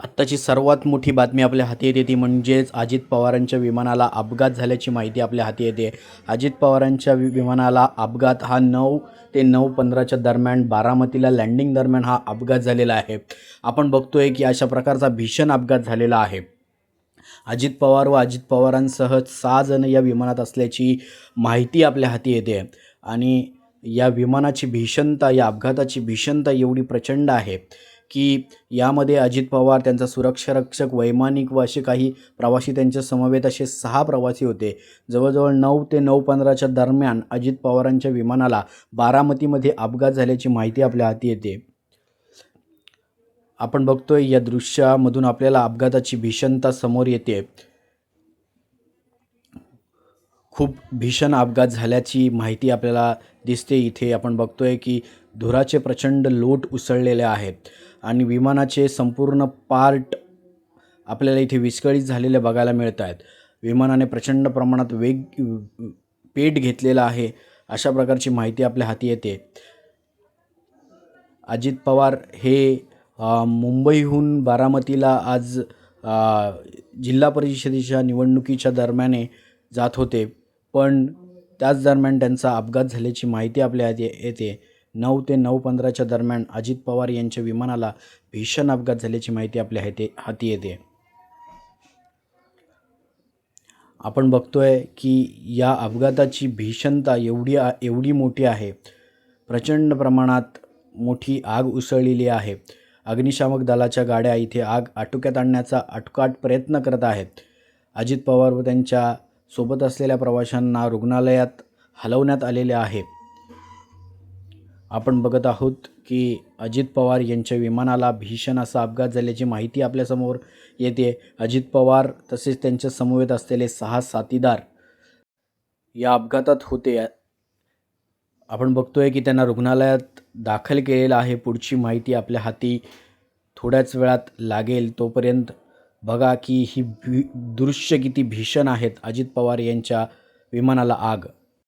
आत्ताची सर्वात मोठी बातमी आपल्या हाती येते ती म्हणजेच अजित पवारांच्या विमानाला अपघात झाल्याची माहिती आपल्या हाती येते। अजित पवारांच्या विमानाला अपघात हा 9 ते 9:15च्या दरम्यान बारामतीला लँडिंग दरम्यान हा अपघात झालेला आहे। आपण बघतोय की अशा प्रकारचा भीषण अपघात झालेला आहे। अजित पवार व अजित पवारांसह 6 जण या विमानात असल्याची माहिती आपल्या हाती येते आणि या विमानाची भीषणता, या अपघाताची भीषणता एवढी प्रचंड आहे की यामध्ये अजित पवार, त्यांचा सुरक्षा रक्षक, वैमानिक व असे काही प्रवासी त्यांच्या समवेत असे 6 प्रवासी होते। जवळजवळ 9 ते 9:15च्या दरम्यान अजित पवारांच्या विमानाला बारामतीमध्ये अपघात झाल्याची माहिती आपल्या हाती येते। आपण बघतोय या दृश्यामधून आपल्याला अपघाताची भीषणता समोर येते। खूप भीषण अपघात झाल्याची माहिती आपल्याला दिसते। इथे आपण बघतोय की धुराचे प्रचंड लोट उसळलेले आहेत आणि विमानाचे संपूर्ण पार्ट आपल्याला इथे विस्कळीत झालेले बघायला मिळत आहेत। विमानाने प्रचंड प्रमाणात पेट घेतलेला आहे, अशा प्रकारची माहिती आपल्या हाती येते। अजित पवार हे मुंबईहून बारामतीला आज जिल्हा परिषदेच्या निवडणुकीच्या दरम्यान जात होते, पण त्याच दरम्यान त्यांचा अपघात झाल्याची माहिती आपल्या हाती येते। 9 ते 9:15च्या दरम्यान अजित पवार यांच्या विमानाला भीषण अपघात झाल्याची माहिती आपल्या हाती येते। आपण बघतोय की या अपघाताची भीषणता एवढी मोठी आहे, प्रचंड प्रमाणात मोठी आग उसळलेली आहे। अग्निशामक दलाच्या गाड्या इथे आग आटोक्यात आणण्याचा आटोकाट प्रयत्न करत आहेत। अजित पवार व त्यांच्या सोबत असलेल्या प्रवाशांना रुग्णालयात हलवण्यात आलेले आहे। आपण बघत आहोत की अजित पवार यांच्या विमानाला भीषण असा अपघात झाल्याची माहिती आपल्यासमोर येते। अजित पवार तसेच त्यांच्या समवेत असलेले 6 साथीदार या अपघातात होते। आपण बघतोय की त्यांना रुग्णालयात दाखल केलेलं आहे। पुढची माहिती आपल्या हाती थोड्याच वेळात लागेल। तोपर्यंत बघा की ही दृश्य किती भीषण आहेत। अजित पवार यांच्या विमानाला आग।